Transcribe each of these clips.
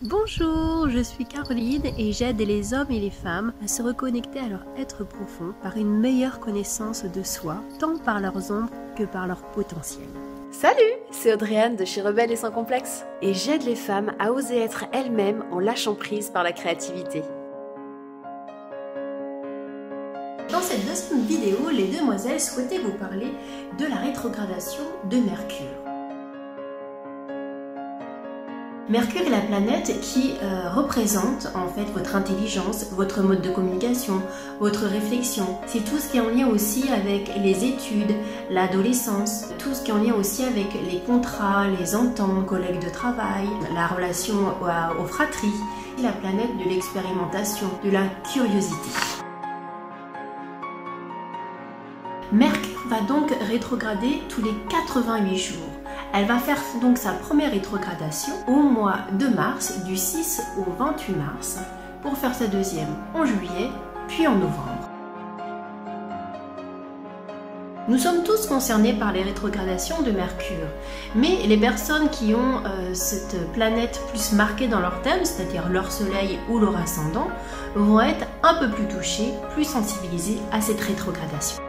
Bonjour, je suis Caroline et j'aide les hommes et les femmes à se reconnecter à leur être profond par une meilleure connaissance de soi, tant par leurs ombres que par leur potentiel. Salut, c'est Audrey-Anne de chez Rebelle et sans complexe et j'aide les femmes à oser être elles-mêmes en lâchant prise par la créativité. Dans cette deuxième vidéo, les demoiselles souhaitaient vous parler de la rétrogradation de Mercure. Mercure est la planète qui représente en fait votre intelligence, votre mode de communication, votre réflexion. C'est tout ce qui est en lien aussi avec les études, l'adolescence, tout ce qui est en lien aussi avec les contrats, les ententes, collègues de travail, la relation aux fratries. C'est la planète de l'expérimentation, de la curiosité. Mercure va donc rétrograder tous les 88 jours. Elle va faire donc sa première rétrogradation au mois de mars, du 6 au 28 mars, pour faire sa deuxième en juillet, puis en novembre. Nous sommes tous concernés par les rétrogradations de Mercure, mais les personnes qui ont cette planète plus marquée dans leur thème, c'est-à-dire leur soleil ou leur ascendant, vont être un peu plus touchées, plus sensibilisées à cette rétrogradation.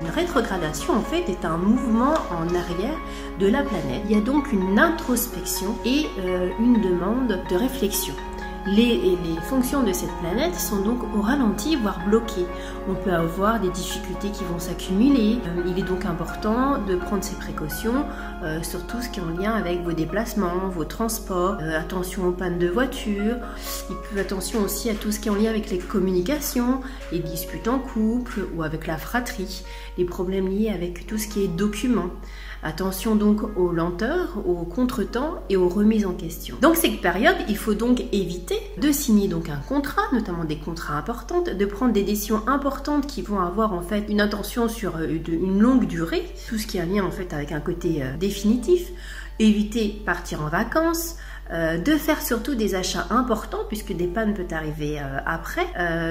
Une rétrogradation en fait est un mouvement en arrière de la planète. Il y a donc une introspection et une demande de réflexion. Les fonctions de cette planète sont donc au ralenti, voire bloquées. On peut avoir des difficultés qui vont s'accumuler. Il est donc important de prendre ses précautions sur tout ce qui est en lien avec vos déplacements, vos transports. Attention aux pannes de voiture. Et puis attention aussi à tout ce qui est en lien avec les communications, les disputes en couple ou avec la fratrie, les problèmes liés avec tout ce qui est documents. Attention donc aux lenteurs, aux contretemps et aux remises en question. Donc cette période, il faut donc éviter de signer donc un contrat, notamment des contrats importants, de prendre des décisions importantes qui vont avoir en fait une intention sur une longue durée, tout ce qui a un lien en fait avec un côté définitif. Éviter partir en vacances, de faire surtout des achats importants puisque des pannes peuvent arriver après,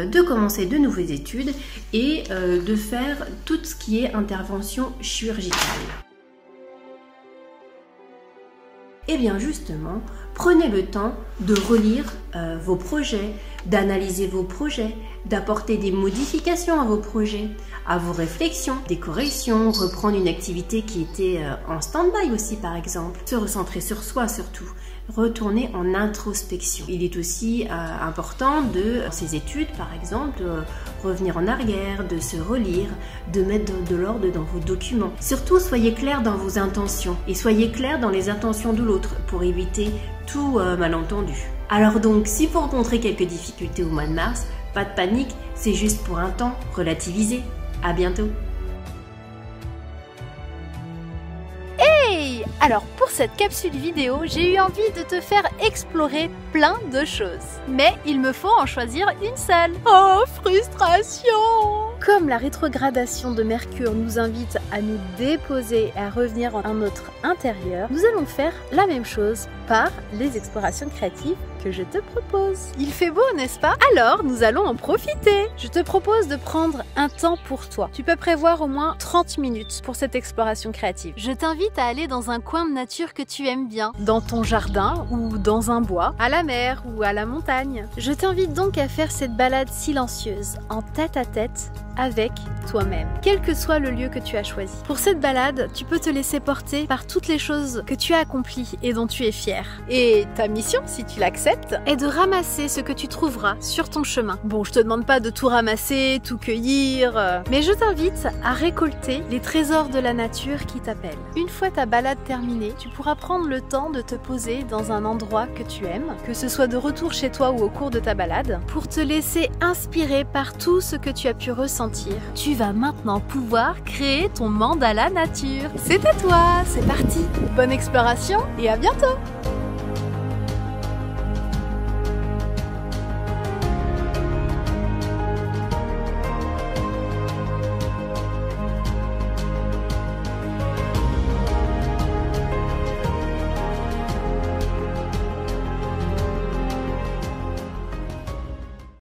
de commencer de nouvelles études et de faire tout ce qui est intervention chirurgicale. Et bien justement, prenez le temps de relire vos projets, d'analyser vos projets, d'apporter des modifications à vos projets, à vos réflexions, des corrections, reprendre une activité qui était en stand-by aussi par exemple, se recentrer sur soi surtout. Retourner en introspection. Il est aussi important de ces études, par exemple, revenir en arrière, de se relire, de mettre de l'ordre dans vos documents. Surtout, soyez clair dans vos intentions et soyez clair dans les intentions de l'autre pour éviter tout malentendu. Alors donc, si vous rencontrez quelques difficultés au mois de mars, pas de panique, c'est juste pour un temps, relativisez. À bientôt. Alors pour cette capsule vidéo, j'ai eu envie de te faire explorer plein de choses. Mais il me faut en choisir une seule. Oh, frustration! Comme la rétrogradation de Mercure nous invite à nous déposer et à revenir en notre intérieur, nous allons faire la même chose par les explorations créatives que je te propose. Il fait beau, n'est-ce pas? Alors, nous allons en profiter. Je te propose de prendre un temps pour toi. Tu peux prévoir au moins 30 minutes pour cette exploration créative. Je t'invite à aller dans un coin de nature que tu aimes bien, dans ton jardin ou dans un bois, à la mer ou à la montagne. Je t'invite donc à faire cette balade silencieuse, en tête-à-tête, avec toi-même, quel que soit le lieu que tu as choisi. Pour cette balade, tu peux te laisser porter par toutes les choses que tu as accomplies et dont tu es fier. Et ta mission, si tu l'acceptes, est de ramasser ce que tu trouveras sur ton chemin. Bon, je te demande pas de tout ramasser, tout cueillir, mais je t'invite à récolter les trésors de la nature qui t'appellent. Une fois ta balade terminée, tu pourras prendre le temps de te poser dans un endroit que tu aimes, que ce soit de retour chez toi ou au cours de ta balade, pour te laisser inspirer par tout ce que tu as pu ressentir. Tu vas maintenant pouvoir créer ton mandala nature. C'est à toi, c'est parti. Bonne exploration et à bientôt.